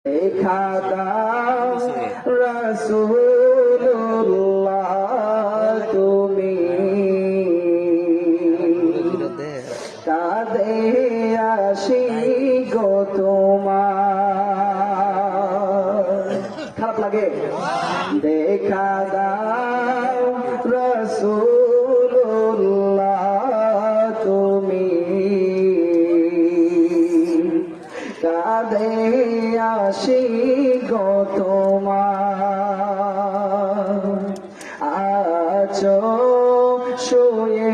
দেখা দাও রাসূলুল্লাহ তুমি কাঁদে আসি গো তোমার। খারাপ লাগে? দেখা দাও রাসূলুল্লাহ তুমি কাঁদে আসি গো তোমার। আছো শুয়ে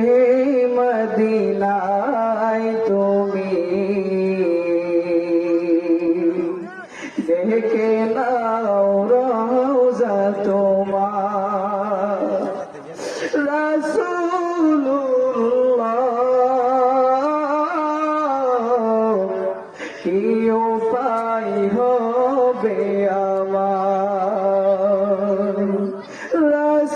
মদিনায় তুমি দেখে নাও রওজা তোমার। রাসূলুল্লাহ কি উপায় হবে আমার। রাসূলুল্লাহ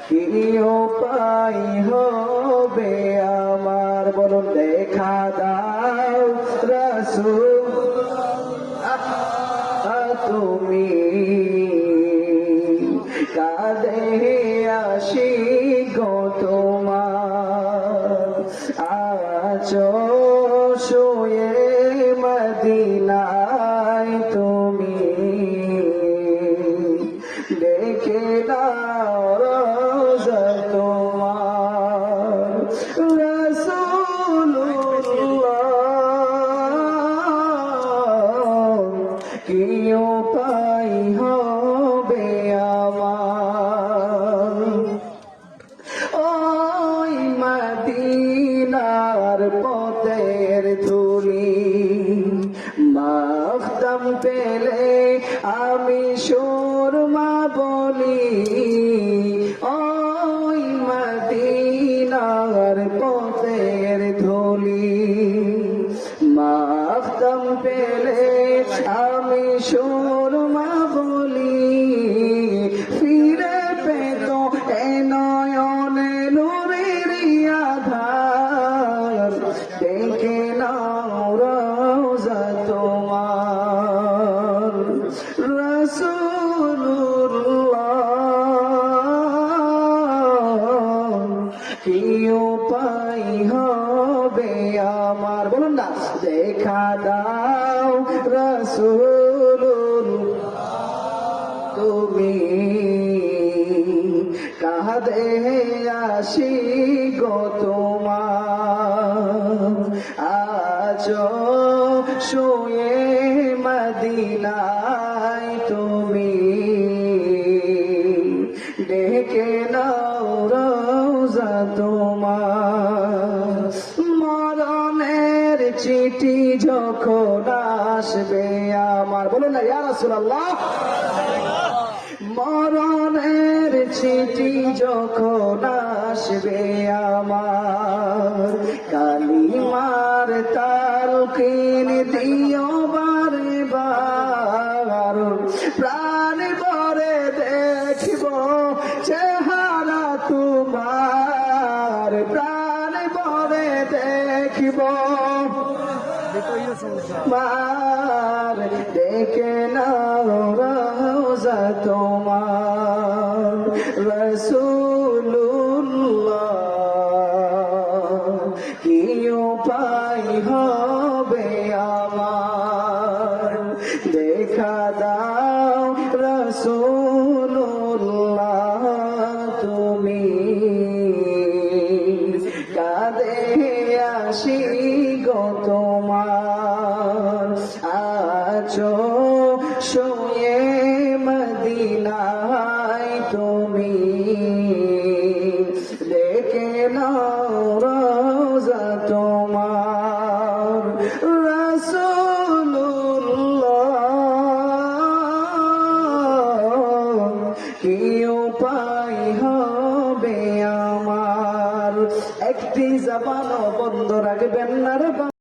কি উপায় হবে আমার। বলুন দেখা দাও রাসূলুল্লাহ তুমি কাঁদে আসি গো তোমার। আছো শুয়ে মদিনায় তুমি দেখে নাও রওজা তোমার। রাসূলুল্লাহ কি উপায় হবে আমার। ওই মদিনার পথের ধুলি মাখতাম পেলে আমি সুরমা বলি। ওই মদিনার পথের ধুলি মাখতাম পেলে আমি সুরমা বলি। ফিরে পেত এ নয়নে নূরের আধার দেখে নাও রওজা তোমার। রাসূলুল্লাহ কি উপায় হবে আমার। বলুন না দেখা দাও রাসূলুল্লাহ তুমি কাঁদে আসি গো তোমার। আছো শুয়ে মদিনায় তুমি ডেকে নাও রওজা তোমার। মরণের চিঠি যখন আসবে আমার। বলুন না ইয়া রাসূলুল্লাহ। মরণের চিঠি যখন আসবে আমার কালিমার তালকিন দিও বারে বার। প্রাণ ভরে দেখব চেহারা তোমার। প্রাণ ভরে দেখব মার দেখে নাও রওজা তোমার। রাসূলুল্লাহ কি উপায় হবে আমার। দেখা দাও রাসূলুল্লাহ তুমি কাঁদে আসি গো তোমার। আছো শুয়ে মদিনায় তুমি দেখে নাও রওজা তোমার। রাসূলুল্লাহ কি উপায় হবে আমার। একটি জবানও বন্ধ রাখবেন না রে।